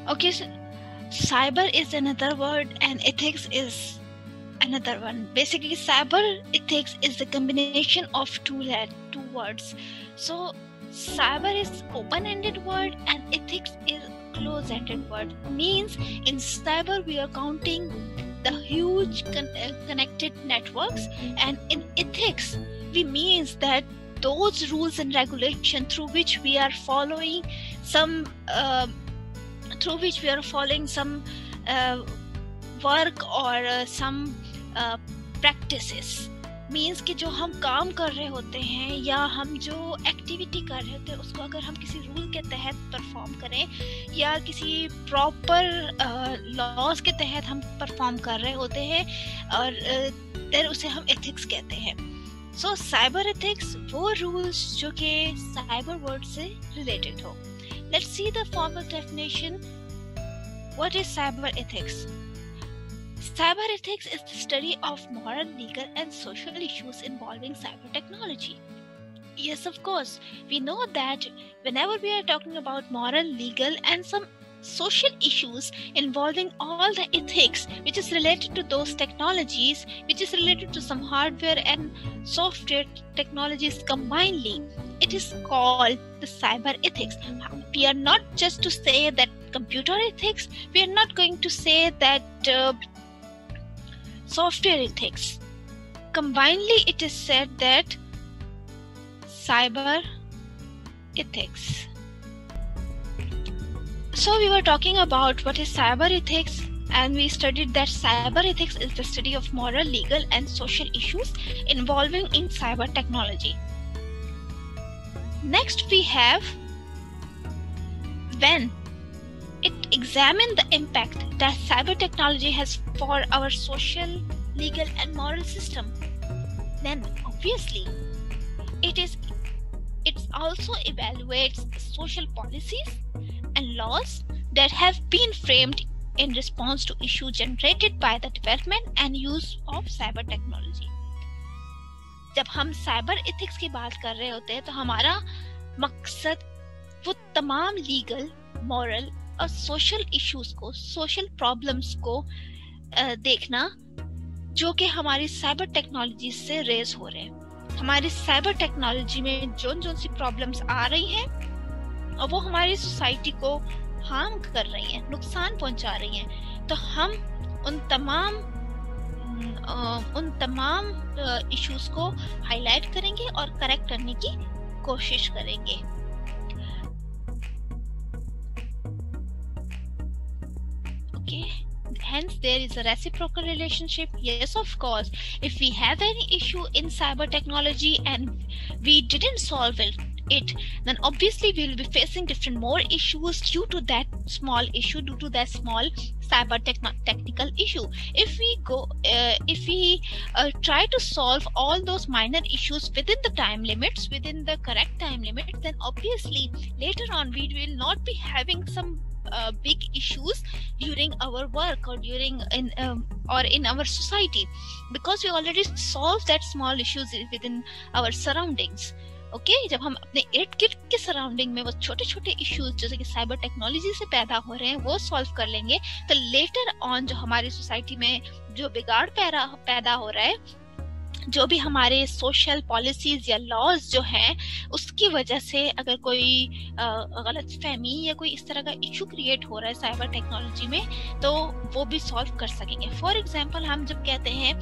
Okay, so cyber is another word and ethics is another one. Basically, cyber ethics is the combination of two words. So cyber is open-ended word and ethics is close-ended word. Means in cyber we are counting the huge connected networks, and in ethics we means that those rules and regulation through which we are following some work or some practices. Means कि जो हम काम कर रहे होते हैं या हम जो एक्टिविटी कर रहे होते हैं उसको अगर हम किसी रूल के तहत परफॉर्म करें या किसी प्रॉपर लॉज के तहत हम परफॉर्म कर रहे होते हैं और फिर उसे हम एथिक्स कहते हैं. सो साइबर एथिक्स वो रूल्स जो कि साइबर वर्ड से रिलेटेड हो. Let's see the formal definition. What is cyber ethics? Cyber ethics is the study of moral, legal, and social issues involving cyber technology. Yes, of course, we know that whenever we are talking about moral, legal, and some social issues involving all the ethics which is related to those technologies, which is related to some hardware and software technologies combinedly, it is called the cyber ethics. We are not just to say that computer ethics, we are not going to say that software ethics. Combinedly, it is said that cyber ethics. So we were talking about what is cyber ethics, and we studied that cyber ethics is the study of moral, legal, and social issues involving in cyber technology. Next, we have when it examines the impact that cyber technology has for our social, legal, and moral system. Then obviously it also evaluates social policies and laws that have been framed in response to issues generated by the development and use of cyber technology. जब हम cyber ethics की बात कर रहे होते हैं तो हमारा मकसद वो तमाम लीगल, मॉरल और सोशल इश्यूज को, सोशल प्रॉब्लम्स को देखना जो कि हमारी साइबर टेक्नोलॉजी से रेज हो रहे हैं. हमारी साइबर टेक्नोलॉजी में जो सी प्रॉब्लम्स आ रही हैं और वो हमारी सोसाइटी को हार्म कर रही हैं, नुकसान पहुंचा रही हैं, तो हम उन तमाम इश्यूज को हाईलाइट करेंगे और करेक्ट करने की कोशिश करेंगे. Okay, hence there is a reciprocal relationship. Yes, of course, if we have any issue in cyber technology and we didn't solve it, then obviously we will be facing different more issues due to that small issue, due to that small cyber technical issue. If we try to solve all those minor issues within the time limits, within the correct time limit, then obviously later on we will not be having some big issues during our work or in our society, because we already solved that small issues within our surroundings. Okay, जब हम अपने इर्द गिर्द के surrounding में वो छोटे छोटे इश्यूज जैसे कि साइबर टेक्नोलॉजी से पैदा हो रहे हैं वो सॉल्व कर लेंगे, तो लेटर ऑन जो हमारी सोसाइटी में जो बिगाड़ पैदा हो रहा है, जो भी हमारे सोशल पॉलिसीज या लॉज जो हैं उसकी वजह से अगर कोई गलतफहमी या कोई इस तरह का इशू क्रिएट हो रहा है साइबर टेक्नोलॉजी में, तो वो भी सॉल्व कर सकेंगे. फॉर एग्जांपल, हम जब कहते हैं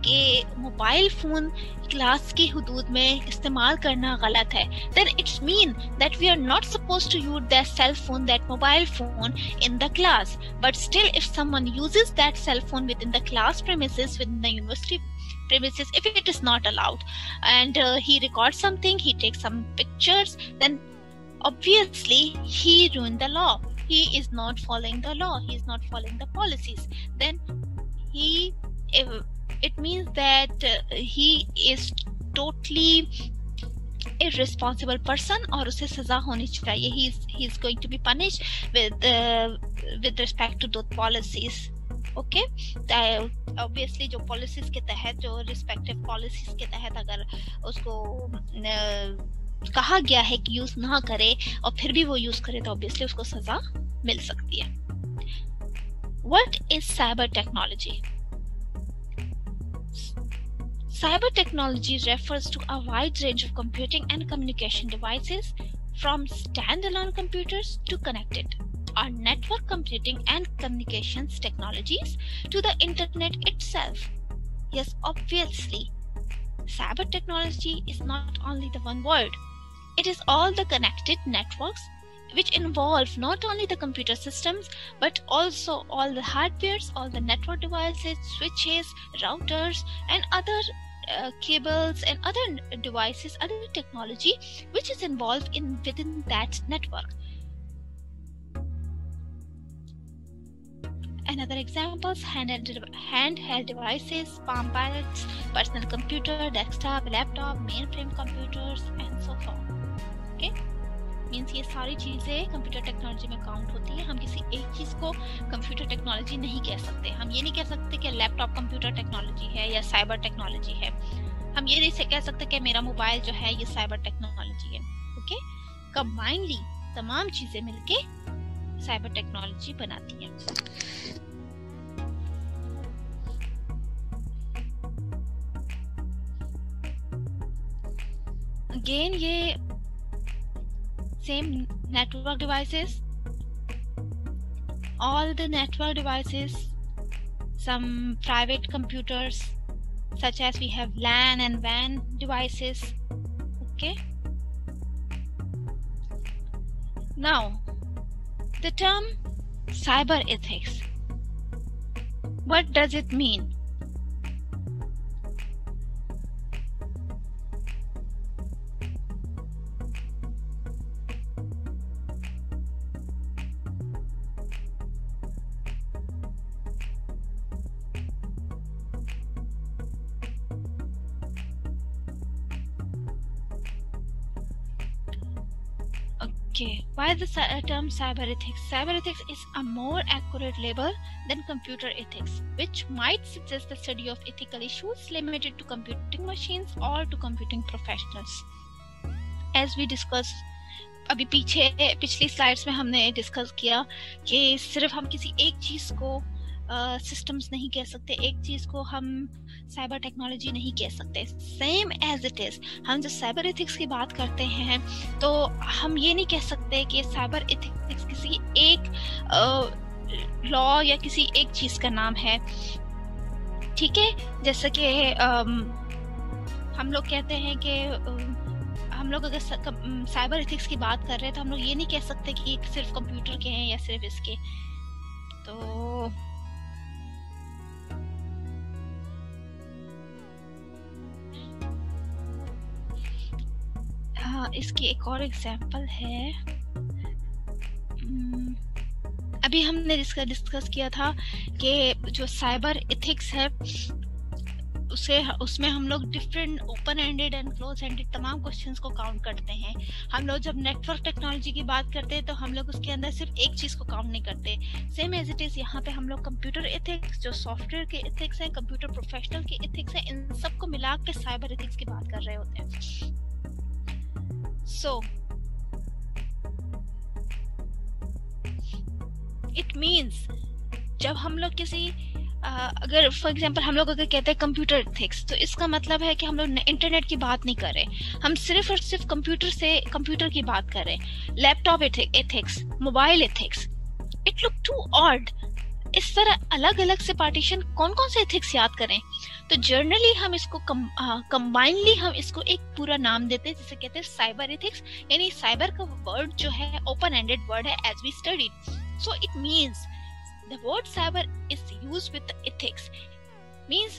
कि मोबाइल फोन क्लास की हुदूद में इस्तेमाल करना गलत है, then it's mean that we are not supposed to use that cell phone, that mobile phone in the class. But still, if someone uses that cell phone within the class premises, within the university premises, if it is not allowed, and he records something, he takes some pictures, then obviously he ruined the law. He is not following the law. He is not following the policies. Then it means that he is totally irresponsible person और उसे सजा होनी चाहिए. He is going to be punished with respect to those policies. Okay, obviously जो policies के तहत, जो respective policies के तहत अगर उसको कहा गया है कि यूज ना करे और फिर भी वो यूज करे, तो ऑब्वियसली उसको सजा मिल सकती है. What is cyber technology? Cyber technology refers to a wide range of computing and communication devices, from standalone computers to connected or network computing and communications technologies to the internet itself. Yes, obviously, cyber technology is not only the one word. It is all the connected networks which involve not only the computer systems but also all the hardwares, all the network devices, switches, routers, and other cables and other devices, other technology which is involved within that network. Another examples: handheld devices, palm pilots, personal computer, desktop, laptop, mainframe computers, and so forth. Okay, means ये सारी चीजें computer technology में count होती है. हम किसी एक चीज को कंप्यूटर टेक्नोलॉजी नहीं कह सकते. हम ये नहीं कह सकते कि लैपटॉप कंप्यूटर टेक्नोलॉजी है या साइबर टेक्नोलॉजी है. हम ये नहीं कह सकते कि मेरा मोबाइल जो है ये साइबर टेक्नोलॉजी है. ओके, कंबाइनली तमाम चीजें मिलके साइबर टेक्नोलॉजी बनाती है. अगेन ये same network devices, all the network devices, some private computers such as we have LAN and WAN devices. Okay, now the term cyber ethics, what does it mean? Okay, why the term cyber ethics? Cyber ethics is a more accurate label than computer ethics, which might suggest the study of ethical issues limited to computing machines or to computing professionals. As we discussed, अभी पिछली slides में हमने discuss किया कि सिर्फ हम किसी एक चीज को सिस्टम्स नहीं कह सकते, एक चीज को हम साइबर टेक्नोलॉजी नहीं कह सकते. सेम एज इट इज, हम जब साइबर एथिक्स की बात करते हैं तो हम ये नहीं कह सकते कि साइबर एथिक्स किसी एक लॉ या किसी एक चीज का नाम है. ठीक है, जैसे कि हम लोग कहते हैं कि हम लोग अगर साइबर एथिक्स की बात कर रहे हैं तो हम लोग ये नहीं कह सकते कि सिर्फ कंप्यूटर के हैं या सिर्फ इसके. तो इसकी एक और एग्जांपल है. अभी हमने डिस्कस किया था कि जो साइबर एथिक्स है उसमें हम लोग different open ended and close ended तमाम क्वेश्चंस को काउंट करते हैं. हम लोग जब नेटवर्क टेक्नोलॉजी की बात करते हैं तो हम लोग उसके अंदर सिर्फ एक चीज को काउंट नहीं करते. सेम एज इट इज यहाँ पे हम लोग कंप्यूटर एथिक्स, जो सॉफ्टवेयर के एथिक्स हैं, कंप्यूटर प्रोफेशनल के एथिक्स हैं, इन सबको मिला के साइबर एथिक्स की बात कर रहे होते हैं. So it means जब हम लोग किसी अगर फॉर एग्जांपल हम लोग अगर कहते हैं कंप्यूटर एथिक्स, तो इसका मतलब है कि हम लोग इंटरनेट की बात नहीं कर रहे, हम सिर्फ और सिर्फ कंप्यूटर की बात कर रहे हैं. Laptop ethics, mobile ethics, it look too odd. इस तरह अलग अलग से पार्टीशन कौन कौन से एथिक्स याद करें. तो जर्नली हम इसको कंबाइनली हम इसको एक पूरा नाम देते हैं, जिसे कहते हैं साइबर एथिक्स. यानी साइबर का वर्ड जो है ओपन एंडेड वर्ड है, as we studied. So it means the word cyber is used with the ethics, means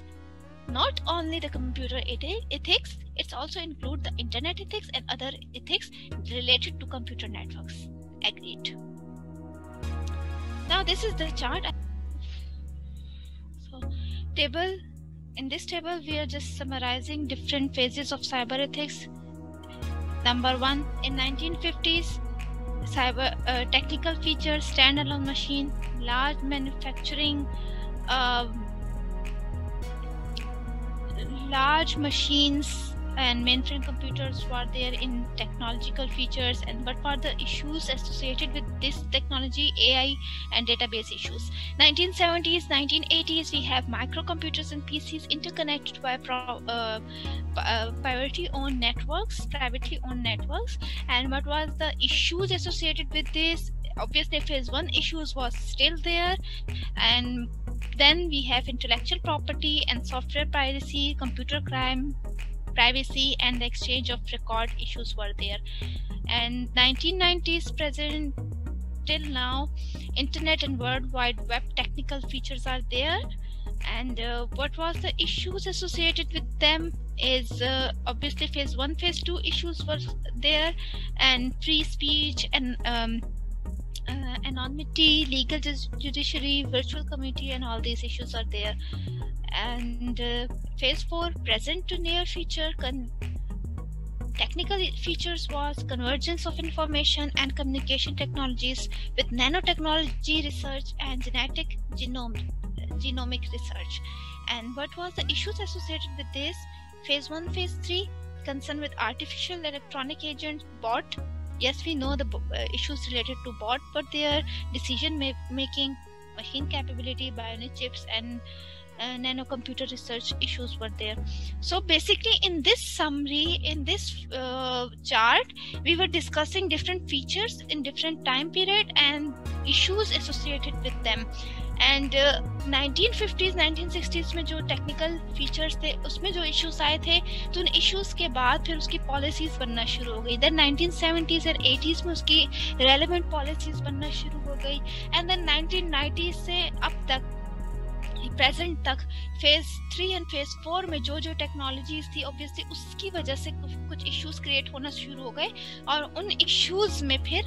not only the computer ethics, it's also include the internet ethics and other ethics related to computer networks. Agreed. Now this is the chart. So in this table we are just summarizing different phases of cyber ethics. Number 1, in 1950s, cyber technical features, standalone machine, large manufacturing, large machines, and mainframe computers were there in technological features, and what were the issues associated with this technology? AI and database issues. 1970s, 1980s, we have microcomputers and PCs interconnected by privately owned networks. And what was the issues associated with this? Obviously phase one issues was still there, and then we have intellectual property and software piracy, computer crime, privacy, and the exchange of record issues were there. And 1990s present till now, internet and world wide web technical features are there. And what was the issues associated with them is obviously phase one, phase two issues were there, and free speech and anonymity, legal judiciary, virtual community, and all these issues are there. And phase 4, present to near future, technical features was convergence of information and communication technologies with nanotechnology research and genomic research. And what was the issues associated with this? Phase 1, phase 3, concern with artificial electronic agents, bot. Yes, we know the issues related to bot, but their decision making, machine capability, bionic chips, and nanocomputer research issues were there. So basically in this summary, in this chart, we were discussing different features in different time period and issues associated with them. And 1950s 1960s में जो technical features थे उसमें जो issues आए थे, तो उन issues के बाद फिर उसकी पॉलिसीज बनना शुरू हो गई. देन 1970s और 80s में उसकी रेलेवेंट पॉलिसीज बनना शुरू हो गई. एंड देन 1990s से अब तक प्रेजेंट तक फेज 3 एंड फेज 4 में जो टेक्नोलॉजीज थी, ऑब्वियसली उसकी वजह से कुछ इश्यूज क्रिएट होना शुरू हो गए. और उन इश्यूज में फिर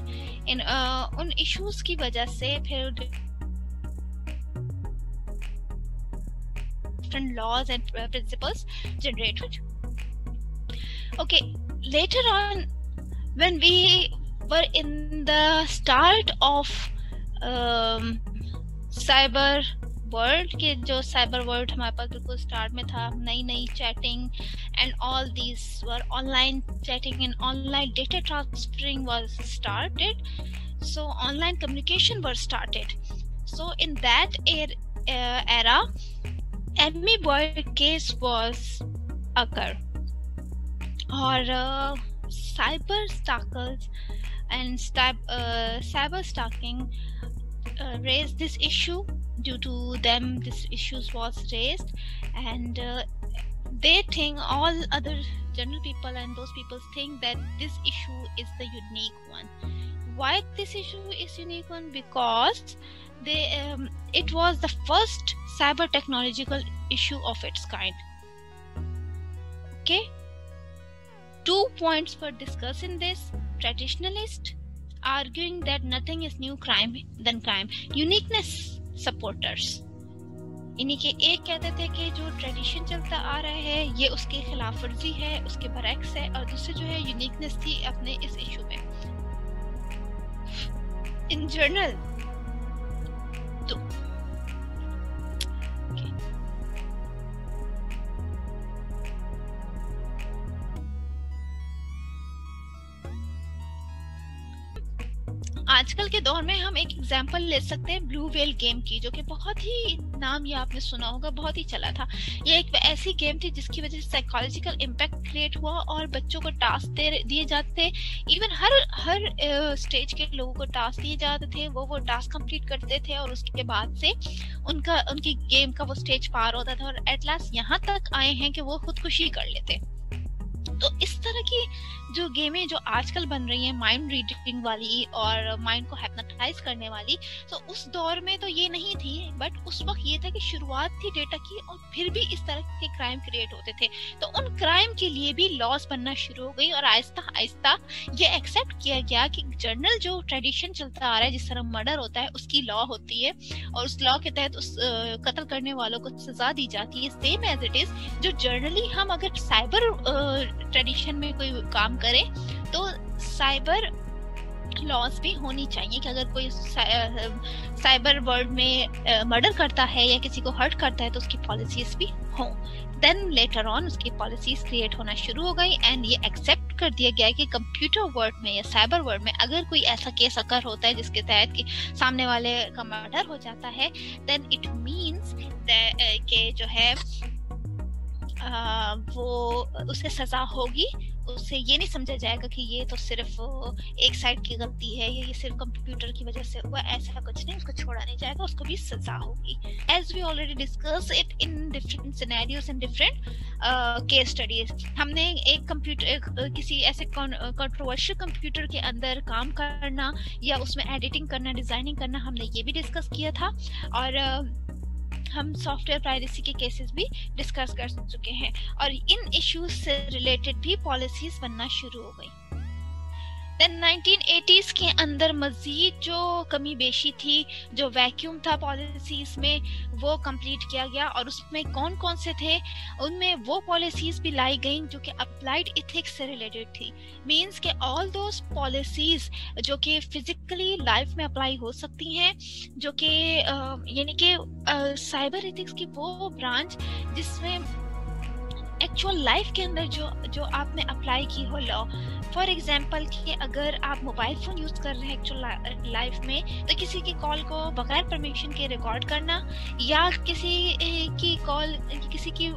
उन इश्यूज की वजह से फिर different laws and principles generated. Okay, later on when we were in the start of cyber world के जो साइबर वर्ल्ड हमारे पास बिल्कुल स्टार्ट में था, नई chatting and all these were online chatting and online data transferring was started, so online communication were started. So in that era Boy case was occur, or cyber stalkers and cyber stalking raised this issue. Due to them, this issues was raised, and they think, all other general people and those people think that this issue is the unique one. Why this issue is unique one? Because it was the first cyber technological issue of its kind. Okay, 2 points were discussed in this. Traditionalist arguing that nothing is new crime than crime. Uniqueness supporters इन्हीं के एक कहते थे कि जो tradition चलता आ रहा है ये उसके खिलाफ वर्जी है, उसके बरक्स है, और दूसरे जो है यूनिकनेस थी अपने इस इशू में. इन जनरल तो आजकल के दौर में हम एक एग्जांपल ले सकते हैं ब्लू व्हेल गेम की, जो कि बहुत ही नाम ये आपने सुना होगा, बहुत ही चला था. ये एक ऐसी गेम थी जिसकी वजह से साइकोलॉजिकल इम्पैक्ट क्रिएट हुआ और बच्चों को टास्क दिए जाते थे. इवन हर स्टेज के लोगों को टास्क दिए जाते थे, वो टास्क कंप्लीट करते थे और उसके बाद से उनकी गेम का वो स्टेज पार होता था और एट लास्ट यहाँ तक आए हैं कि वो खुदकुशी कर लेते. तो इस तरह की जो गेमें जो आजकल बन रही हैं, माइंड रीडिंग वाली और माइंड को हिप्नोटाइज करने वाली, तो उस दौर में तो ये नहीं थी. बट उस वक्त ये था कि शुरुआत थी डेटा की और फिर भी इस तरह के क्राइम क्रिएट होते थे. तो उन क्राइम के लिए भी लॉस बनना शुरू हो गई और आहिस्ता आहिस्ता ये एक्सेप्ट किया गया कि जनरल जो ट्रेडिशन चलता आ रहा है, जिस तरह मर्डर होता है उसकी लॉ होती है और उस लॉ के तहत उस कत्ल करने वालों को सजा दी जाती है. सेम एज इट इज जो जर्नली हम अगर साइबर ट्रेडिशन में कोई काम करें तो साइबर लॉज भी होनी चाहिए कि अगर कोई साइबर वर्ल्ड में मर्डर करता है या किसी को हर्ट करता है तो उसकी पॉलिसीज भी हों। देन लेटर ऑन उसकी पॉलिसीज क्रिएट होना शुरू हो गई एंड ये एक्सेप्ट कर दिया गया कि कंप्यूटर वर्ल्ड में या साइबर वर्ल्ड में अगर कोई ऐसा केस अकर होता है जिसके तहत कि सामने वाले का मर्डर हो जाता है, देन इट मीन्स कि जो है वो उसे सजा होगी। उससे ये नहीं समझा जाएगा कि ये तो सिर्फ एक साइड की गलती है या ये सिर्फ कंप्यूटर की वजह से हुआ, ऐसा कुछ नहीं, उसको छोड़ा नहीं जाएगा, उसको भी सजा होगी। As we already discuss it in different scenarios and different case studies. हमने एक कंप्यूटर किसी ऐसे कंट्रोवर्शियल कंप्यूटर के अंदर काम करना या उसमें एडिटिंग करना, डिजाइनिंग करना, हमने ये भी डिस्कस किया था। और हम सॉफ्टवेयर प्राइवेसी के केसेस भी डिस्कस कर चुके हैं और इन इश्यूज से रिलेटेड भी पॉलिसीज बनना शुरू हो गई। देन 1980s के अंदर मजीद जो कमी बेशी थी, जो वैक्यूम था पॉलिसीज में, वो कंप्लीट किया गया और उसमें कौन कौन से थे, उनमें वो पॉलिसीज भी लाई गई जो कि अप्लाइड इथिक्स से रिलेटेड थी। मींस के ऑल दोस पॉलिसीज जो कि फिजिकली लाइफ में अप्लाई हो सकती हैं, जो कि यानी कि साइबर इथिक्स की वो ब्रांच जिसमें एक्चुअल लाइफ के अंदर जो आपने अप्लाई की हो लॉ। फॉर एग्जाम्पल कि अगर आप मोबाइल फोन यूज कर रहे हैं एक्चुअल लाइफ में, तो किसी की कॉल को बगैर परमिशन के रिकॉर्ड करना या किसी की कॉल, किसी की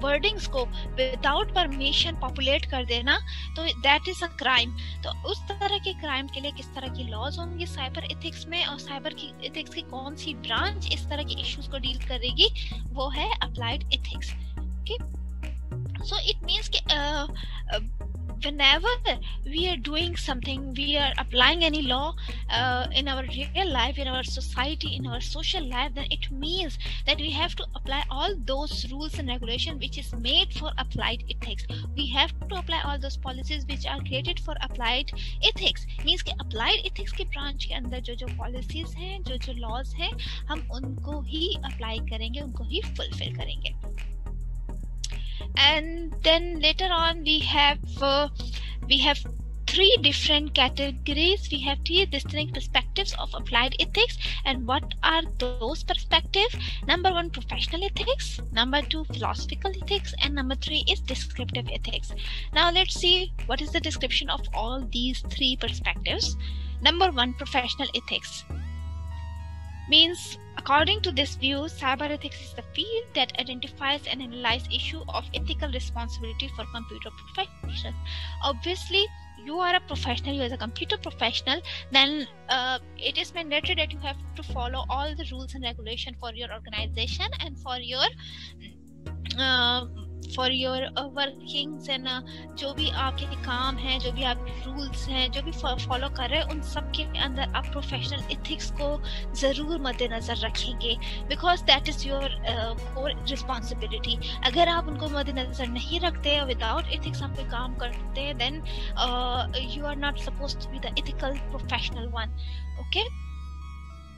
वर्डिंग्स को विदाउट परमिशन पॉपुलेट कर देना, तो दैट इज अ क्राइम। तो उस तरह के क्राइम के लिए किस तरह की लॉज होंगी साइबर एथिक्स में, और साइबर की एथिक्स की कौन सी ब्रांच इस तरह के इश्यूज को डील करेगी, वो है applied ethics. Okay, so it means whenever we are doing something, we are applying any law in our real life, in our society, in our social life, then it means that we have to apply all those rules and regulations which is made for applied ethics. We have to apply all those policies which are created for applied ethics. Means कि applied ethics के branch के अंदर जो policies हैं, जो laws हैं, हम उनको ही apply करेंगे, उनको ही fulfill करेंगे। And then later on we have three different categories. We have three distinct perspectives of applied ethics. And what are those perspectives? Number one, professional ethics. Number two, philosophical ethics. And number three is descriptive ethics. Now let's see what is the description of all these three perspectives. Number one, professional ethics. Means, according to this view, cyber ethics is the field that identifies and analyzes issue of ethical responsibility for computer professionals. Obviously, you are a professional, you are a computer professional, then it is mandatory that you have to follow all the rules and regulations for your organization and for your workings and जो भी आपके काम हैं, जो भी आप rules हैं, जो भी फॉलो कर रहे हैं, उन सब के अंदर आप प्रोफेशनल एथिक्स को ज़रूर मद्देनज़र रखेंगे, because that is your core responsibility. अगर आप उनको मद्देनज़र नहीं रखते, विदाउट एथिक्स आप कोई काम करते हैं, then you are not supposed to be the ethical professional one. Okay,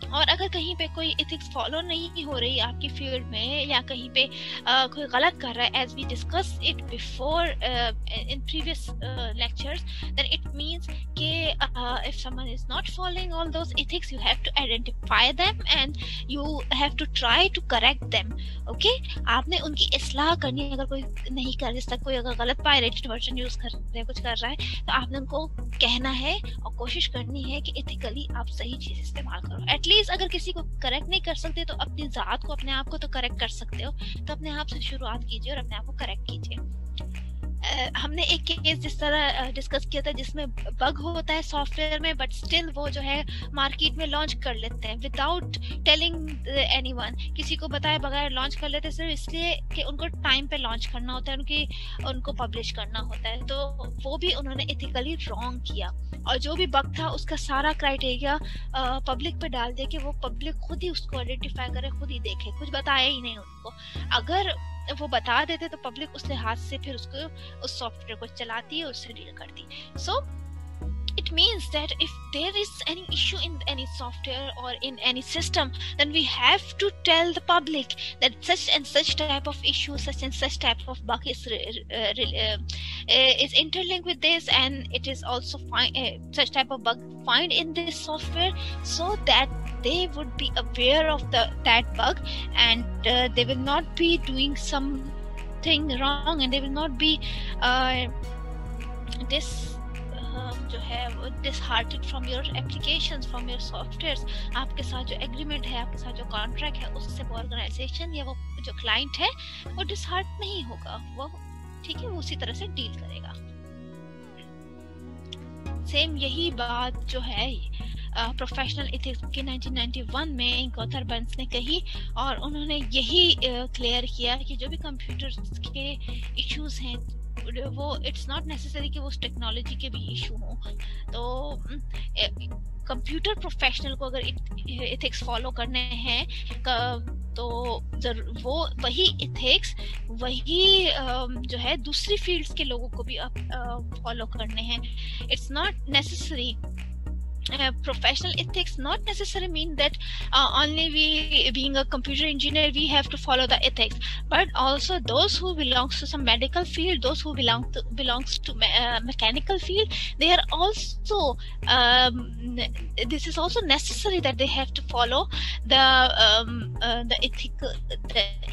और अगर कहीं पे कोई एथिक्स फॉलो नहीं हो रही आपकी फील्ड में, या कहीं पे कोई गलत कर रहा है, as we discuss it before in previous lectures, then it means कि if someone is not following all those ethics, you have to identify them and you have to try to correct them. Okay, आपने उनकी इस्लाह करनी है। अगर कोई नहीं कर, जिस तक कोई अगर गलत पायरेटेड वर्जन यूज कर रहे हैं, कुछ कर रहा है, तो आपने उनको कहना है और कोशिश करनी है कि एथिकली आप सही चीज इस्तेमाल करो। एटलीस्ट अगर किसी को करेक्ट नहीं कर सकते तो अपनी जात को, अपने आप को तो करेक्ट कर सकते हो, तो अपने आप से शुरुआत कीजिए और अपने आप को करेक्ट कीजिए। हमने एक केस जिस तरह डिस्कस किया था जिसमें बग होता है सॉफ्टवेयर में, बट स्टिल वो जो है मार्केट में लॉन्च कर लेते हैं विदाउट टेलिंग एनीवन, किसी को बताए बगैर लॉन्च कर लेते हैं, सिर्फ इसलिए कि उनको टाइम पे लॉन्च करना होता है, उनको पब्लिश करना होता है। तो वो भी उन्होंने एथिकली रॉन्ग किया, और जो भी बग था उसका सारा क्राइटेरिया पब्लिक पे डाल दिया कि वो पब्लिक खुद ही उसको आइडेंटिफाई करे, खुद ही देखे, कुछ बताया ही नहीं उनको। अगर वो बता देते तो पब्लिक उस लिहाज से फिर उसको, उस सॉफ्टवेयर को चलाती है, उससे डील करती। सो it means that if there is any issue in any software or in any system, then we have to tell the public that such and such type of issue, such and such type of bug is is interlinked with this, and it is also such type of bug find in this software, so that they would be aware of that bug, and they will not be doing something wrong, and they will not be जो है disheartened from your applications, from your softwares. आपके साथ जो agreement है, आपके साथ जो contract है, उससे वो organization या वो जो client है वो disheartened नहीं होगा, वो ठीक है, वो उसी तरह से डील करेगा. सेम यही बात जो है प्रोफेशनल एथिक्स की 1991 में गॉथर बर्न्स ने कही, और उन्होंने यही क्लियर किया कि जो भी कंप्यूटर्स के इश्यूज हैं वो इट्स नॉट नेसेसरी कि वो उस टेक्नोलॉजी के भी इशू हों. तो कंप्यूटर प्रोफेशनल को अगर एथिक्स फॉलो करने हैं तो वो वही एथिक्स वही जो है दूसरी फील्ड्स के लोगों को भी फॉलो करने हैं. It's not necessary. Professional ethics not necessarily mean that only we, being a computer engineer, we have to follow the ethics, but also those who belongs to some medical field, those who belongs to mechanical field, they are also this is also necessary that they have to follow the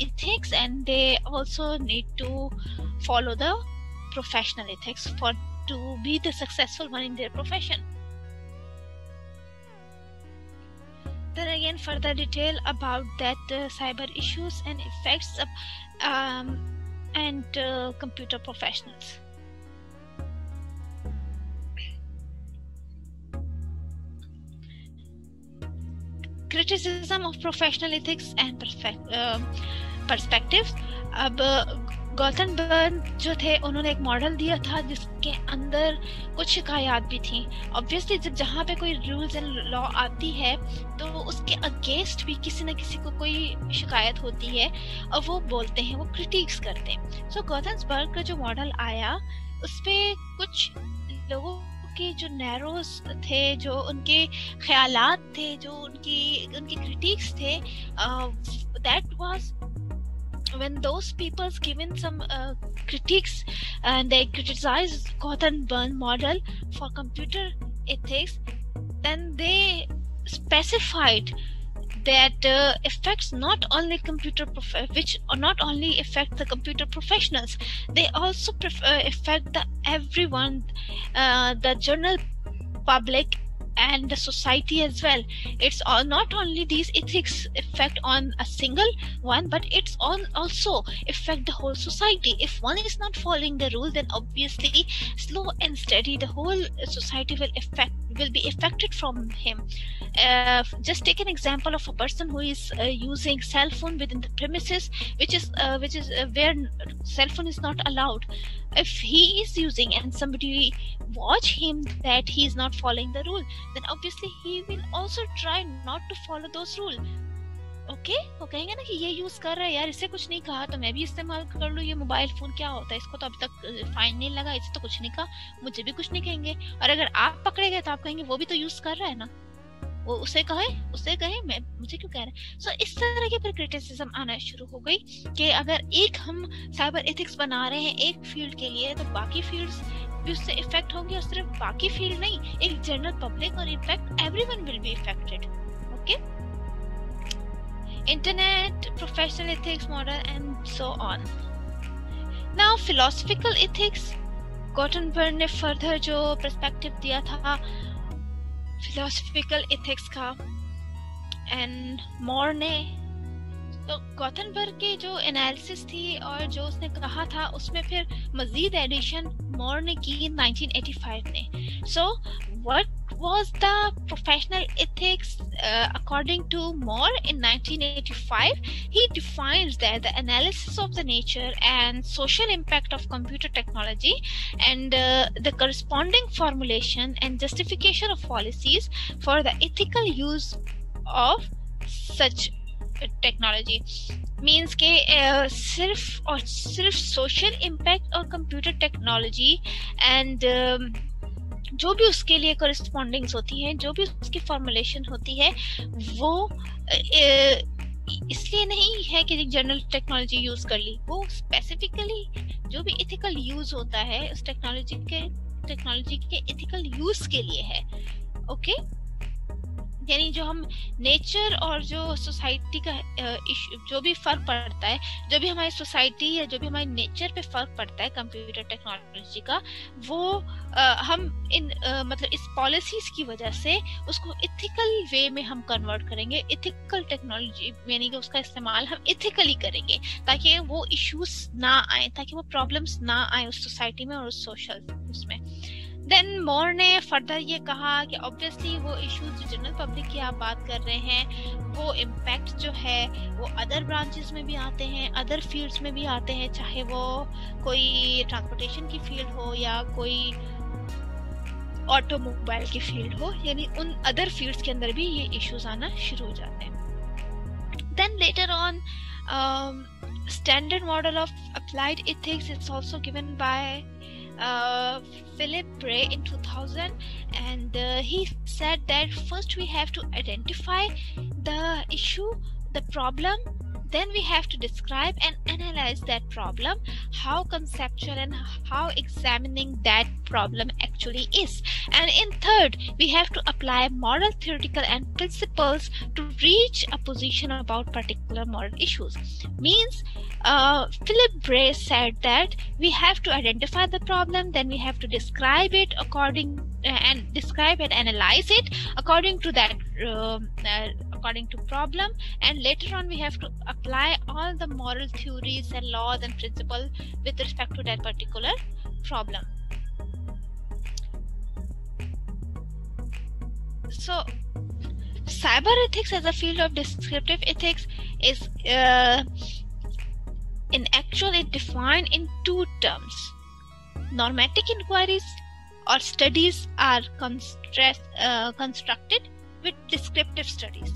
ethics, and they also need to follow the professional ethics for to be the successful one in their profession. Then again, further detail about that cyber issues and effects of computer professionals. Criticism of professional ethics and perspectives. अब गॉथन burn जो थे उन्होंने एक model दिया था जिसके अंदर कुछ शिकायत भी थी. ऑब्वियसली जब जहाँ पे कोई रूल्स एंड लॉ आती है तो उसके अगेंस्ट भी किसी न किसी को कोई शिकायत होती है और वो बोलते हैं, वो क्रिटिक्स करते हैं. सो गॉथन्सबर्ग का जो मॉडल आया उसपे कुछ लोगों के जो नैरोस थे, जो उनके ख्यालात थे, जो उनकी क्रिटिक्स थे, that was when those people's given some critiques and they criticized Gautam Byrne model for computer ethics, then they specified that affects not only which not only affect the computer professionals, they also affect the everyone, the general public and the society as well. It's all not only these ethics effect on a single one, but it's also affect the whole society. If one is not following the rule, then obviously slow and steady the whole society will be affected from him. Just take an example of a person who is using cell phone within the premises, which is where cell phone is not allowed. If he is using and somebody watch him that he is not following the rule, then obviously he will also try not to follow those rules. Okay, वो कहेंगे ना कि ये use कर रहा है यार, इससे कुछ नहीं कहा तो मैं भी इस्तेमाल कर लूँ. ये मोबाइल फोन क्या होता है, इसको तो अभी तक फाइन नहीं लगा, इससे तो कुछ नहीं कहा, मुझे भी कुछ नहीं कहेंगे. और अगर आप पकड़े गए तो आप कहेंगे वो भी तो यूज कर रहा है ना, वो उसे कहे मैं मुझे क्यों कह रहे हैं. सो इस तरह के फिर क्रिटिसिज्म आना शुरू हो गई कि अगर एक हम साइबर एथिक्स बना रहे हैं एक फील्ड के लिए तो बाकी फील्ड्स भी उससे इफेक्ट होंगे, और सिर्फ बाकी फील्ड नहीं, एक जनरल पब्लिक और in fact everyone will be affected. Okay, internet, professional ethics model and so on. Now philosophical ethics, gotten burn ने फर्दर जो पर्सपेक्टिव दिया था फिलोसफिकल एथिक्स का, एंड मोर ने तो गॉथनबर्ग के जो एनालिसिस थी और जो उसने कहा था उसमें फिर मजीद एडिशन मोर ने की 1985 में. So what was the professional ethics according to Moore in 1985? He defines that the analysis of the nature and social impact of computer technology and the corresponding formulation and justification of policies for the ethical use of such technology means के सिर्फ social impact और computer technology and जो भी उसके लिए correspondings होती हैं, जो भी उसकी फॉर्मुलेशन होती है, वो इसलिए नहीं है कि जनरल टेक्नोलॉजी यूज कर ली, वो स्पेसिफिकली जो भी इथिकल यूज होता है उस टेक्नोलॉजी के इथिकल यूज के लिए है। ओके, यानी जो हम नेचर और जो सोसाइटी का जो भी फर्क पड़ता है, जो भी हमारी सोसाइटी या जो भी हमारे नेचर पे फर्क पड़ता है कंप्यूटर टेक्नोलॉजी का, वो हम इन मतलब इस पॉलिसीज की वजह से उसको इथिकल वे में हम कन्वर्ट करेंगे। इथिकल टेक्नोलॉजी यानी कि उसका इस्तेमाल हम इथिकली करेंगे ताकि वो इश्यूज ना आए, ताकि वो प्रॉब्लम्स ना आए उस सोसाइटी में और उस सोशल उसमें। देन मोर ने फर्दर ये कहा कि ऑब्वियसली वो इश्यूज जो जनरल पब्लिक की आप बात कर रहे हैं, वो इम्पैक्ट जो है वो अदर ब्रांचेस में भी आते हैं, अदर फील्ड्स में भी आते हैं, चाहे वो कोई ट्रांसपोर्टेशन की फील्ड हो या कोई ऑटोमोबाइल की फील्ड हो, यानी उन अदर फील्ड्स के अंदर भी ये इश्यूज आना शुरू हो जाते हैं। Then later on standard model of applied ethics is also given by Philip Bray in 2000, and he said that first we have to identify the issue, the problem, then we have to describe and analyze that problem, how conceptual and how examining that problem actually is, and in third we have to apply moral, theoretical and principles to reach a position about particular moral issues. Means Philip Bray said that we have to identify the problem, then we have to describe it and describe and analyze it according to that according to problem, and later on we have to apply all the moral theories and laws and principles with respect to that particular problem. So cyber ethics as a field of descriptive ethics is in actually defined in two terms. Normative inquiries or studies are constructed with descriptive studies.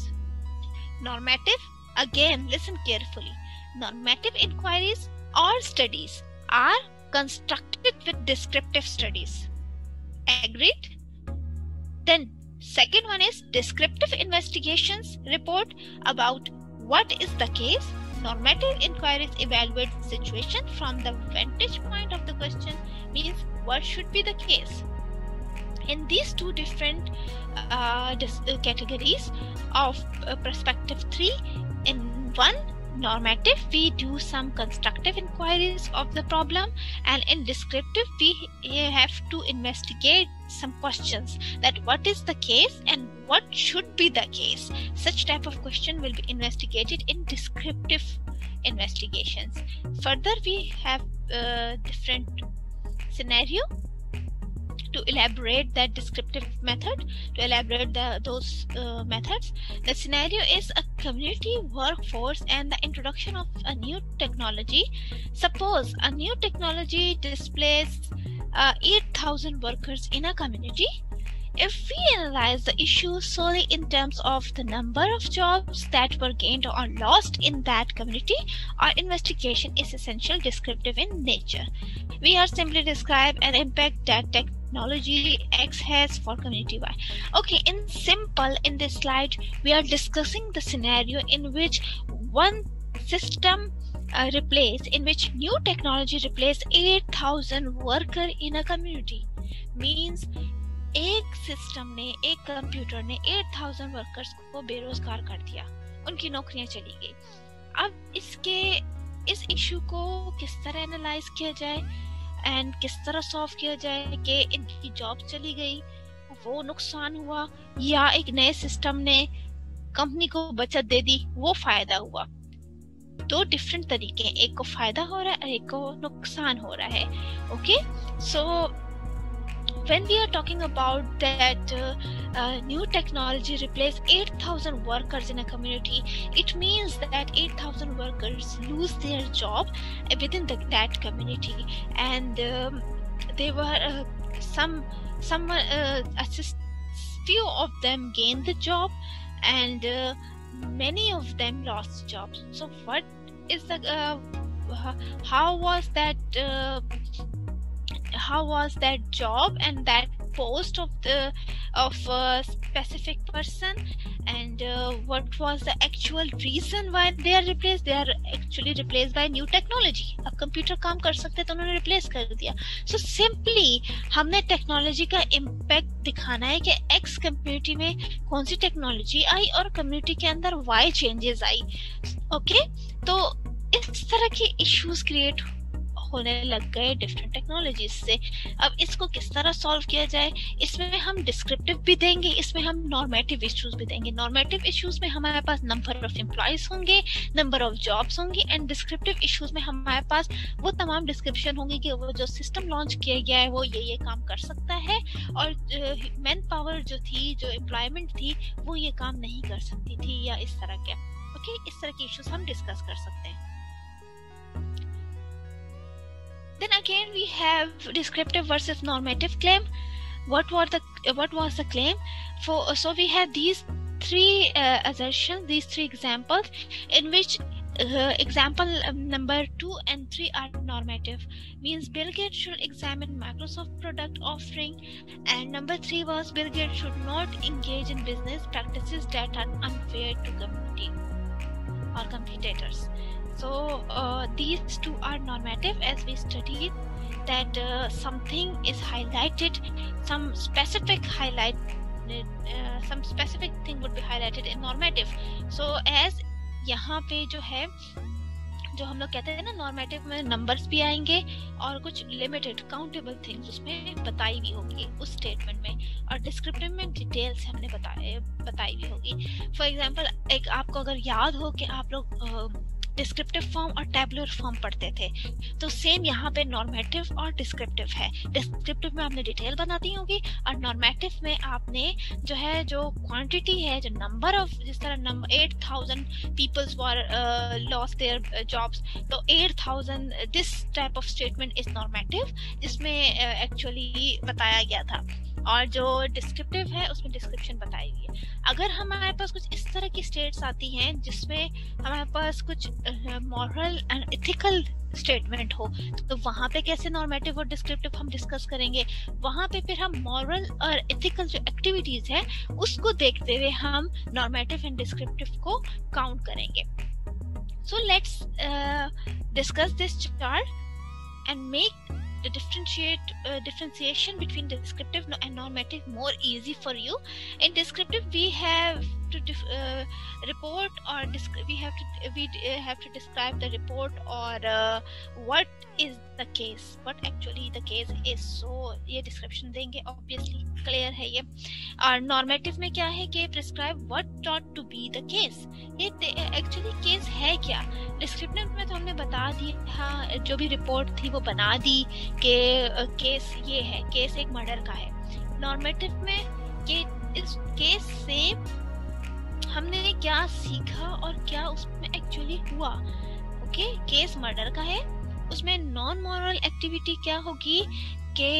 Normative, again listen carefully, normative inquiries or studies are constructed with descriptive studies. Agreed? Then second one is descriptive investigations report about what is the case. Normative inquiries evaluate the situation from the vantage point of the question, means what should be the case. In these two different categories of perspective 3, in one normative we do some constructive inquiries of the problem, and in descriptive we have to investigate some questions that what is the case and what should be the case. Such type of question will be investigated in descriptive investigations. Further we have different scenario to elaborate that descriptive method, to elaborate those methods. The scenario is a community workforce and the introduction of a new technology. Suppose a new technology displaces 8,000 workers in a community. If we analyze the issue solely in terms of the number of jobs that were gained or lost in that community, our investigation is essentially descriptive in nature. We are simply describe an impact that technology X has for community Y. Okay, in simple, in this slide, we are discussing the scenario in which one system in which new technology replaced 8,000 workers in a community. Means एक system ने, एक computer ने 8,000 workers को बेरोजगार कर दिया, उनकी नौकरियां चली गई। अब इस इशू को किस तरह एनालाइज किया जाए एंड किस तरह सॉल्व किया जाए कि इनकी जॉब चली गई, वो नुकसान हुआ, या एक नए सिस्टम ने कंपनी को बचत दे दी, वो फायदा हुआ। दो डिफरेंट तरीके हैं, एक को फायदा हो रहा है और एक को नुकसान हो रहा है। Okay, so when we are talking about that new technology replace 8,000 workers in a community, it means that 8,000 workers lose their job within that community, and they were few of them gained the job, and many of them lost jobs. So what is the how was that job and that post of a specific person, and what was the actual reason why they are replaced. They are actually replaced by new technology. अब computer काम कर सकते तो उन्होंने replace कर दिया. So simply हमने technology का इम्पैक्ट दिखाना है कि एक्स कम्युनिटी में कौन सी टेक्नोलॉजी आई और कम्युनिटी के अंदर वाई चेंजेस आई. ओके, तो इस तरह के इश्यूज क्रिएट होने लग गए डिफरेंट टेक्नोलॉजीज से. अब इसको किस तरह सॉल्व किया जाए, इसमें हम डिस्क्रिप्टिव भी देंगे, इसमें हम नॉर्मेटिव इश्यूज भी देंगे. नॉर्मेटिव इश्यूज में हमारे पास नंबर ऑफ एम्प्लॉयज होंगे, नंबर ऑफ जॉब्स होंगी, एंड डिस्क्रिप्टिव इश्यूज में हमारे पास वो तमाम डिस्क्रिप्शन होंगी कि वो जो सिस्टम लॉन्च किया गया है वो ये काम कर सकता है, और मैन पावर जो थी, जो एम्प्लॉयमेंट थी, वो ये काम नहीं कर सकती थी, या इस तरह के. ओके, इस तरह के इश्यूज हम डिस्कस कर सकते हैं. Then again we have descriptive versus normative claim. What was the claim? So we have these three assertions, these three examples, in which example number 2 and 3 are normative. Means Bill Gates should examine Microsoft product offering, and number 3 was Bill Gates should not engage in business practices that are unfair to community or competitors. So these two are normative, as we studied that something is highlighted, some specific thing would be highlighted in normative. So as यहाँ पे जो है, जो हम लोग कहते हैं ना, नॉर्मेटिव में नंबर्स भी आएंगे और कुछ लिमिटेड काउंटेबल थिंग्स उसमें बताई भी होगी उस स्टेटमेंट में, और डिस्क्रिप्टिव में डिटेल से हमने बताई भी होगी. फॉर एग्जांपल, एक आपको अगर याद हो कि आप लोग डिस्क्रिप्टिव फॉर्म और टैबुलर फॉर्म पढ़ते थे, तो सेम यहाँ पे नॉर्मेटिव और डिस्क्रिप्टिव है. डिस्क्रिप्टिव में आपने डिटेल बनाती होगी, और नॉर्मेटिव में आपने जो है, जो क्वांटिटी है, जो नंबर ऑफ, जिस तरह 8,000 peoples were lost their jobs, तो 8,000 this type of statement is normative, जिसमें एक्चुअली बताया गया था. और जो डिस्क्रिप्टिव है उसमें डिस्क्रिप्शन बताई गई है. अगर हमारे पास कुछ इस तरह की स्टेट्स आती हैं जिसमें हमारे पास कुछ मॉरल एंड एथिकल स्टेटमेंट हो, तो वहां पे कैसे नॉर्मेटिव और डिस्क्रिप्टिव हम डिस्कस करेंगे. वहां पे फिर हम मॉरल और एथिकल जो एक्टिविटीज है उसको देखते हुए हम नॉर्मेटिव एंड डिस्क्रिप्टिव को काउंट करेंगे. So let's discuss this chart and make the differentiation between descriptive and normative more easy for you. In descriptive, we have to report, or we have to describe the report, or what is the case, what actually the case is. So ये description देंगे, obviously clear है ये. और normative में क्या है कि prescribe what ought to be the case. ये actually case है क्या. Descriptive में तो हमने बता दिया, जो भी रिपोर्ट थी वो बना दी कि केस ये है, केस एक मर्डर का है. नॉर्मेटिव में कि इस केस से हमने क्या सीखा और क्या उसमें एक्चुअली हुआ. ओके, केस मर्डर का है, उसमें नॉन मॉरल एक्टिविटी क्या होगी कि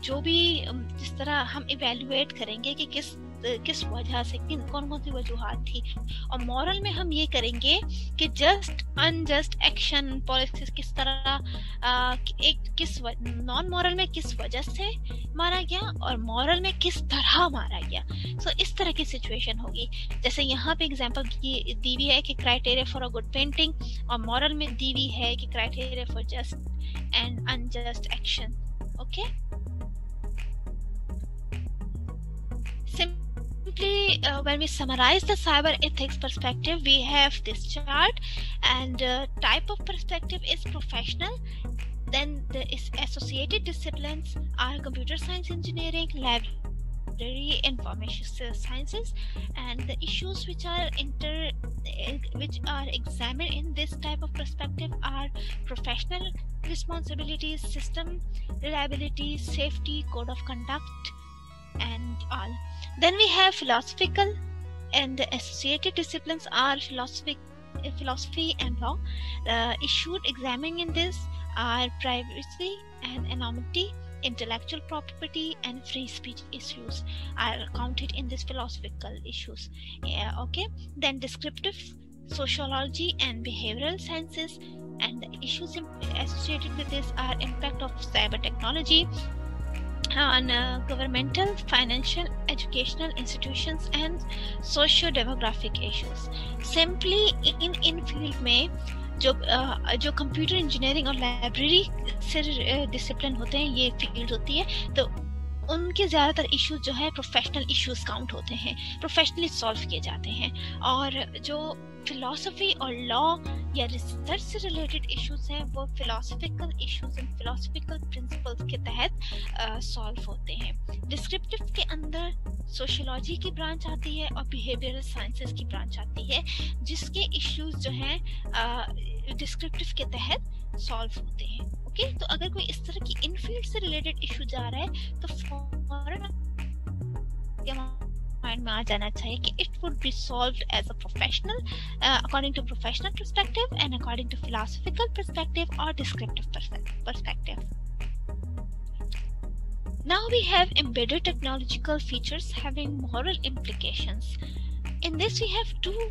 जो भी जिस तरह हम इवेल्युएट करेंगे कि किस वजह से, कौन कौन सी वजूहात थी. और मॉरल में हम ये करेंगे कि जस्ट अनजस्ट एक्शन पॉलिसीज किस तरह, नॉन मॉरल में किस वजह से मारा गया और मॉरल में किस तरह मारा गया. सो इस तरह की सिचुएशन होगी. जैसे यहाँ पे एग्जांपल दी हुई है कि criteria for a good painting, और मॉरल में दी हुई है कि criteria for just and unjust action. Okay, when we summarize the cyber ethics perspective, we have this chart, and type of perspective is professional. Then the associated disciplines are computer science, engineering, library, information sciences, and the issues which are examined in this type of perspective are professional responsibilities, system reliability, safety, code of conduct, and all. Then we have philosophical, and the associated disciplines are philosophy and law. The issues examining in this are privacy and anonymity, intellectual property, and free speech issues are counted in this philosophical issues. Yeah, okay. Then descriptive, sociology, and behavioral sciences, and the issues associated with this are impact of cyber technology, on governmental, financial, educational institutions and socio-demographic issues. Simply in field में जो computer engineering और library से discipline होते हैं, ये field होती है, तो उनके ज़्यादातर इश्यूज जो है प्रोफेशनल इश्यूज काउंट होते हैं, प्रोफेशनली सॉल्व किए जाते हैं. और जो फिलॉसफी और लॉ या रिसर्च से रिलेटेड इश्यूज हैं वो philosophical issues and philosophical principles के तहत सॉल्व होते हैं. डिस्क्रिप्टिव के अंदर सोशियोलॉजी की ब्रांच आती है और बिहेवियरल साइंसेस की ब्रांच आती है, जिसके इश्यूज जो हैं डिस्क्रिप्टिव के तहत सॉल्व होते हैं. ओके, तो अगर कोई इस तरह की इन फील्ड से रिलेटेड इशू जा रहा है तो फौरन माइंड में आ जाना चाहिए कि it would be solved as a professional according to professional perspective and according to philosophical perspective और descriptive perspective. Now we have embedded technological features having moral implications. In this we have two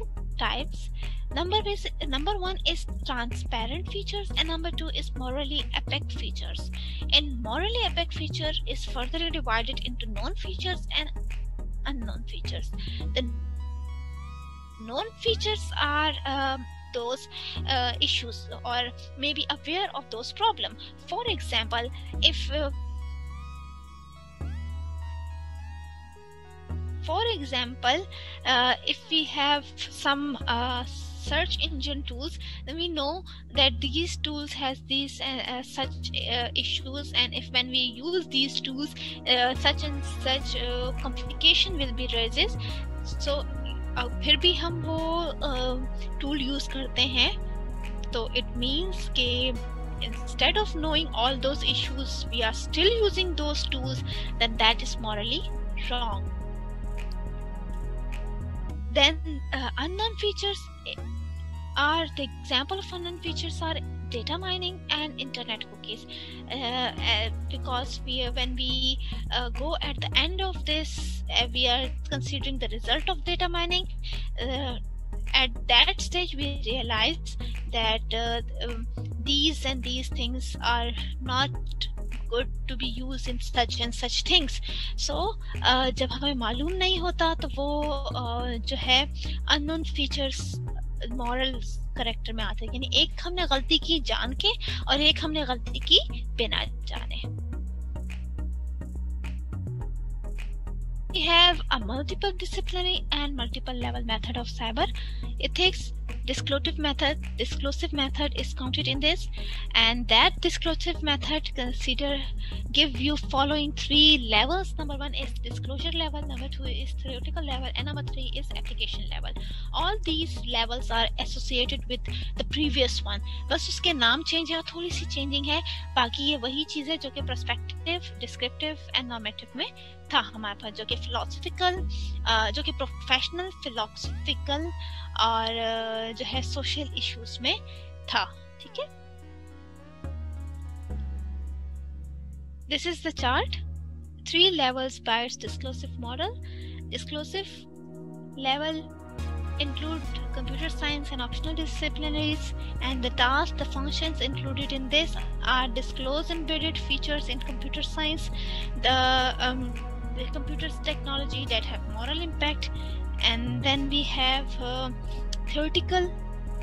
types. Number one is transparent features and number two is morally opaque features. And morally opaque feature is further divided into known features and unknown features. The known features are those issues or maybe aware of those problems. For example, if we have some search engine tools, then we know that these tools has these such issues, and if when we use these tools such and such complication will be raises. So फिर भी हम वो tool use करते हैं, तो it means कि instead of knowing all those issues we are still using those tools, then that is morally wrong. Then unknown features are the example of unknown features are data mining and internet cookies, because when we go at the end of this, we are considering the result of data mining. At that stage we realize that these and these things are not good to be used in such and such things. So जब हमें मालूम नहीं होता तो वो जो है unknown features moral character में आते हैं, यानी एक हमने गलती की जान के और एक हमने गलती की बिना जाने. We have a multiple disciplinary and multiple level method of cyber ethics. Disclosive method is counted in this, and that disclosive method give you following 3 levels. Number 1 is disclosure level, number 2 is theoretical level, and number 3 is application level. All these levels are associated with the previous one. बस उसके नाम change है, थोड़ी सी changing है, बाकी ये वही चीज है जो कि prospective, descriptive and normative में था हमारे पास, जो कि philosophical, जो कि professional, philosophical और जो है social issues में था. ठीक है, this is the chart. 3 levels by its disclosive model. Disclosive level include computer science and optional disciplinaries, and the tasks, the functions included in this are disclose embedded features in computer science, the computer technology that have moral impact, and then we have theoretical,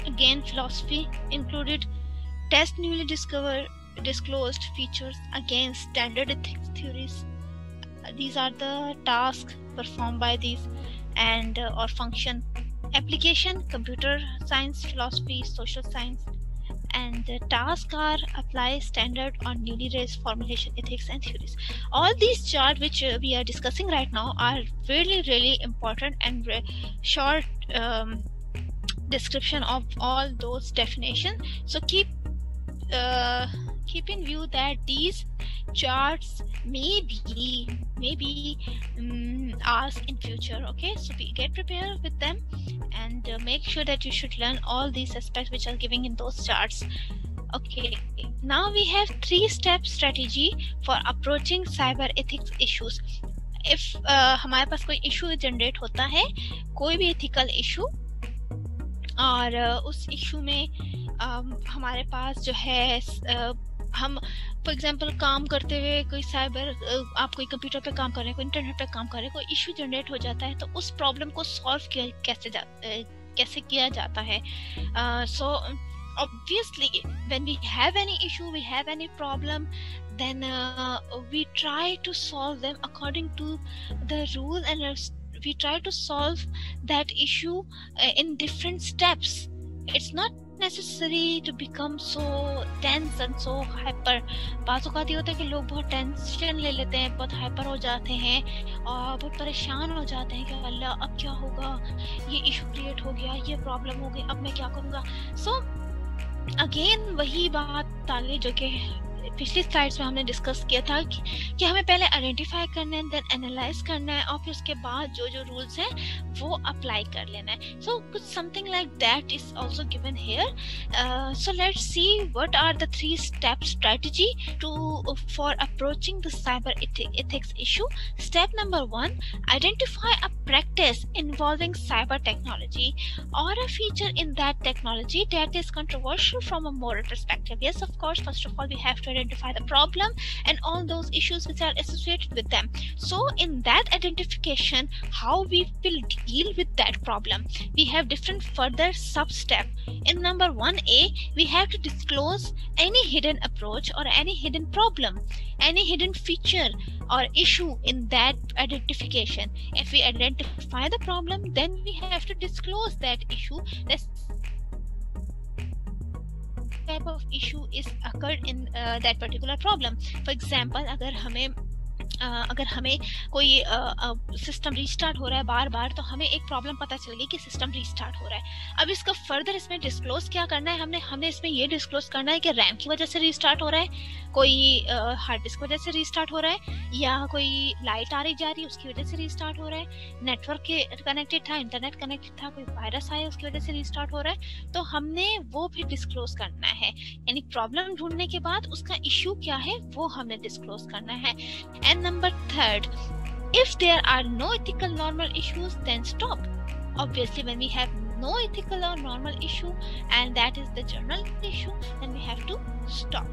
again philosophy included, test newly disclosed features against standard ethics theories. These are the tasks performed by these and or function. Application, computer science, philosophy, social science, and the tasks are apply standard or newly raised formulation ethics and theories. All these charts which we are discussing right now are really important and short description of all those definitions. So keep in view that these charts may be asked in future. Okay, so get prepared with them and make sure that you should learn all these aspects which are given in those charts. Okay, now we have 3-step strategy for approaching cyber ethics issues. If हमारे पास कोई issue generate होता है, कोई भी ethical issue, और उस issue में हमारे पास जो है हम फॉर एग्जाम्पल काम करते हुए कोई साइबर, आप कोई कंप्यूटर पे काम कर रहे हैं, कोई इंटरनेट पे काम कर रहे हैं, कोई इशू जनरेट हो जाता है, तो उस प्रॉब्लम को सॉल्व कैसे किया जाता है. सो obviously when we have any issue, we have any problem, then we try to solve them according to the rule, and we try to solve that issue in different steps. It's not necessary to become so tense and so hyper. बात औकात ये होता है कि लोग बहुत tension ले लेते हैं, बहुत हाइपर हो जाते हैं और बहुत परेशान हो जाते हैं कि अल्लाह अब क्या होगा, ये इशू क्रिएट हो गया, ये प्रॉब्लम हो गई, अब मैं क्या करूँगा. सो अगेन वही बात आ गई जो कि पिछली स्लाइड्स में हमने डिस्कस किया था कि हमें पहले आइडेंटिफाई करना है, देन एनालाइज करना है, और फिर उसके बाद जो जो रूल्स हैं वो अप्लाई कर लेना है. सो कुछ something like that is also given here. So let's see what are the 3 step strategy to for approaching the cyber ethics issue. Step number 1, identify a practice involving cyber technology or a feature in that technology that is controversial from a moral perspective. Yes, of course, first of all we have to identify the problem and all those issues which are associated with them. So in that identification, how we will deal with that problem, we have different further sub-step. In number 1A, we have to disclose any hidden approach or any hidden problem, any hidden feature or issue in that identification. If we identify the problem, then we have to disclose that issue. That's type of issue is occurred in that particular problem. For example, अगर हमें कोई system restart हो रहा है बार बार, तो हमें एक problem पता चल गई कि सिस्टम रीस्टार्ट हो रहा है. अब इसका फर्दर इसमें डिस्क्लोज क्या करना है, हमने इसमें ये डिस्क्लोज करना है कि रैम की वजह से रीस्टार्ट हो रहा है, कोई हार्ड डिस्क की वजह से रीस्टार्ट हो रहा है, या कोई लाइट आ रही जा रही है उसकी वजह से रीस्टार्ट हो रहा है, नेटवर्क के कनेक्टेड था, इंटरनेट कनेक्टेड था, कोई वायरस आया उसकी वजह से रीस्टार्ट हो रहा है. तो हमने वो भी डिस्क्लोज करना है, यानी प्रॉब्लम ढूंढने के बाद उसका इश्यू क्या है वो हमने डिस्क्लोज करना है. And number 3, if there are no ethical normal issues, then stop. Obviously, when we have no ethical or normal issue and that is the general issue, then we have to stop.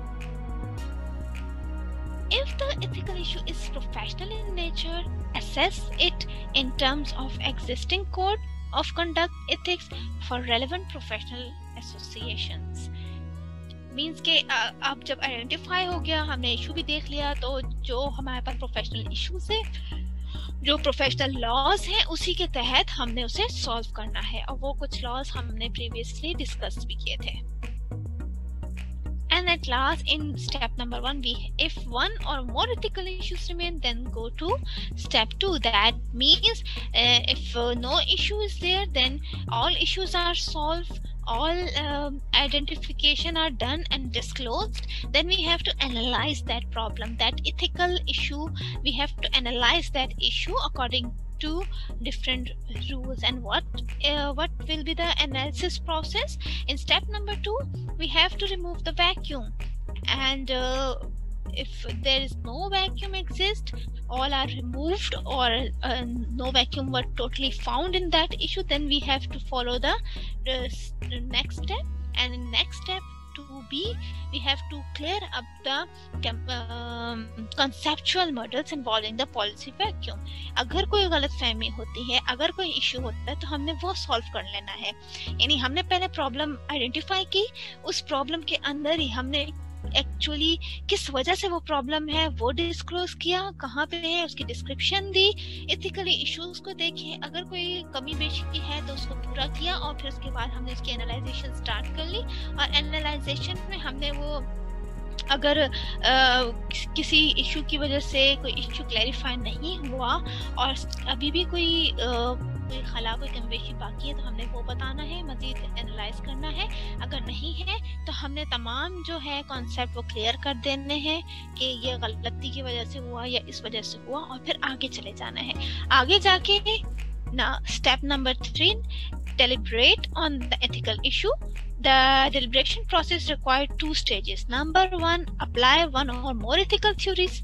If the ethical issue is professional in nature, assess it in terms of existing code of conduct ethics for relevant professional associations. Means के अब जब identify हो गया, हमने issue भी देख लिया, तो जो हमारे पास प्रोफेशनल इश्यूज है, जो प्रोफेशनल लॉज हैं, उसी के तहत हमने उसे सॉल्व करना है, और वो कुछ लॉज हमने प्रीवियसली डिस्कस भी किए थे. And at last, in step number 1, if one or more ethical issues remain, then go to step 2. That means if no issue is there, then all issues are solved, all identification are done and disclosed. Then we have to analyze that problem, that ethical issue. We have to analyze that issue according to different rules. And what will be the analysis process? In step number 2, we have to remove the vacuum, and if there is no vacuum exist, all are removed, or no vacuum were totally found in that issue, then we have to follow the next step. And in next step 2B, we have to clear up the conceptual models involving the policy vacuum. अगर कोई गलत फहमी होती है, अगर कोई issue होता है, तो हमने वो सॉल्व कर लेना है. यानी हमने पहले प्रॉब्लम आइडेंटिफाई की, उस प्रॉब्लम के अंदर ही हमने एक्चुअली किस वजह से वो प्रॉब्लम है वो डिस्क्लोज किया, कहाँ पे है उसकी डिस्क्रिप्शन दी, एथिकली इश्यूज को देखे, अगर कोई कमी बेशी है तो उसको पूरा किया, और फिर उसके बाद हमने उसकी एनालाइजेशन स्टार्ट कर ली. और एनालाइजेशन में हमने वो अगर किसी इशू की वजह से कोई इशू क्लैरिफाई नहीं हुआ और अभी भी कोई खला कोई कमी बेशी बाकी है, तो हमने वो बताना है, मजीद एनालाइज करना है. अगर नहीं है तो हमने तमाम जो है कॉन्सेप्ट वो क्लियर कर देने हैं कि ये गलती की वजह से हुआ या इस वजह से हुआ, और फिर आगे चले जाना है. आगे जाके ना step number 3, deliberate on the ethical issue. The deliberation process required 2 stages. Number 1, apply one or more ethical theories,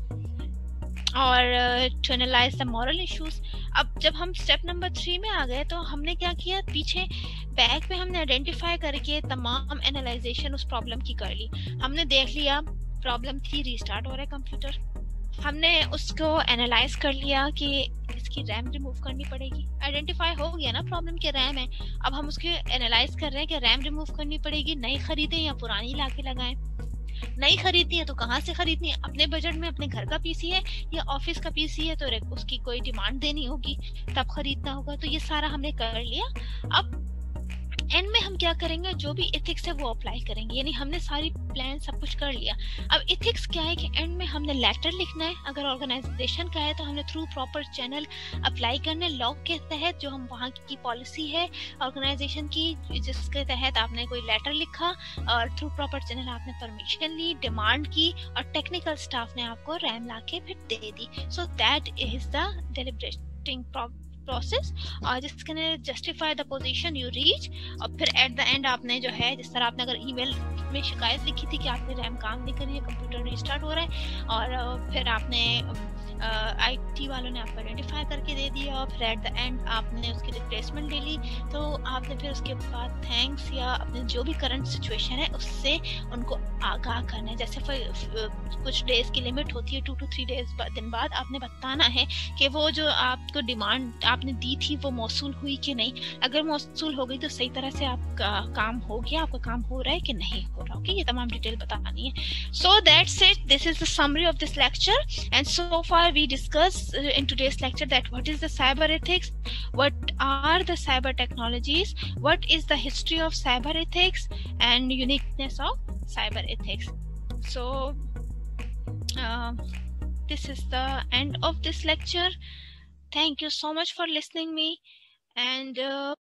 और to analyze the moral issues. अब जब हम स्टेप नंबर 3 में आ गए, तो हमने क्या किया, पीछे बैक पे हमने आइडेंटिफाई करके तमाम एनालाइजेशन उस प्रॉब्लम की कर ली. हमने देख लिया प्रॉब्लम थी रीस्टार्ट हो रहा है कंप्यूटर। हमने उसको एनालाइज कर लिया कि इसकी रैम रिमूव करनी पड़ेगी। आइडेंटिफाई हो गया ना प्रॉब्लम के रैम है। अब हम उसके एनालाइज कर रहे हैं कि रैम रिमूव करनी पड़ेगी, नई खरीदें या पुरानी लाके लगाएं। नई खरीदनी है तो कहाँ से खरीदनी है? अपने बजट में, अपने घर का पीसी है या ऑफिस का पीसी है तो उसकी कोई डिमांड देनी होगी, तब खरीदना होगा। तो ये सारा हमने कर लिया। अब एंड में हम क्या करेंगे, जो भी एथिक्स है वो अप्लाई करेंगे, यानी हमने सारी प्लान सब कुछ कर लिया। अब एथिक्स क्या है कि एंड में हमने लेटर लिखना है। अगर ऑर्गेनाइजेशन का है तो हमने थ्रू प्रॉपर चैनल अप्लाई करना है, लॉ के तहत जो हम वहाँ की पॉलिसी है ऑर्गेनाइजेशन की, जिसके तहत आपने कोई लेटर लिखा और थ्रू प्रॉपर चैनल आपने परमिशन ली, डिमांड की, और टेक्निकल स्टाफ ने आपको रैम ला के फिर दे दी। So that is the deliberating process, और जिसके ने justify the position you reach. और फिर एट द एंड आपने जो है, जिस तरह आपने अगर ईमेल में शिकायत लिखी थी कि आपकी रैम काम नहीं कर रही है, कंप्यूटर रीस्टार्ट हो रहा है, और फिर आपने आईटी वालों ने आपको आइडेंटिफाई करके दे दिया, और फिर एट द एंड आपने उसकी रिप्लेसमेंट ले ली, तो आपने फिर उसके बाद थैंक्स या अपने जो भी करंट सिचुएशन है उससे उनको आगाह करना है। जैसे कुछ डेज की लिमिट होती है, 2 to 3 डेज दिन बाद आपने बताना है कि वो जो आपको डिमांड आपने दी थी वो मौसूल हुई कि नहीं। अगर मौसूल हो गई तो सही तरह से आपका काम हो गया, आपका काम हो रहा है कि नहीं हो रहा। ओके, ये तमाम डिटेल बतानी है। So that's it, this is the summary of this lecture, and so far we discussed in today's lecture that what is the cyber ethics, what are the cyber technologies, what is the history of cyber ethics, and uniqueness of cyber ethics. So this is the end of this lecture. Thank you so much for listening me, and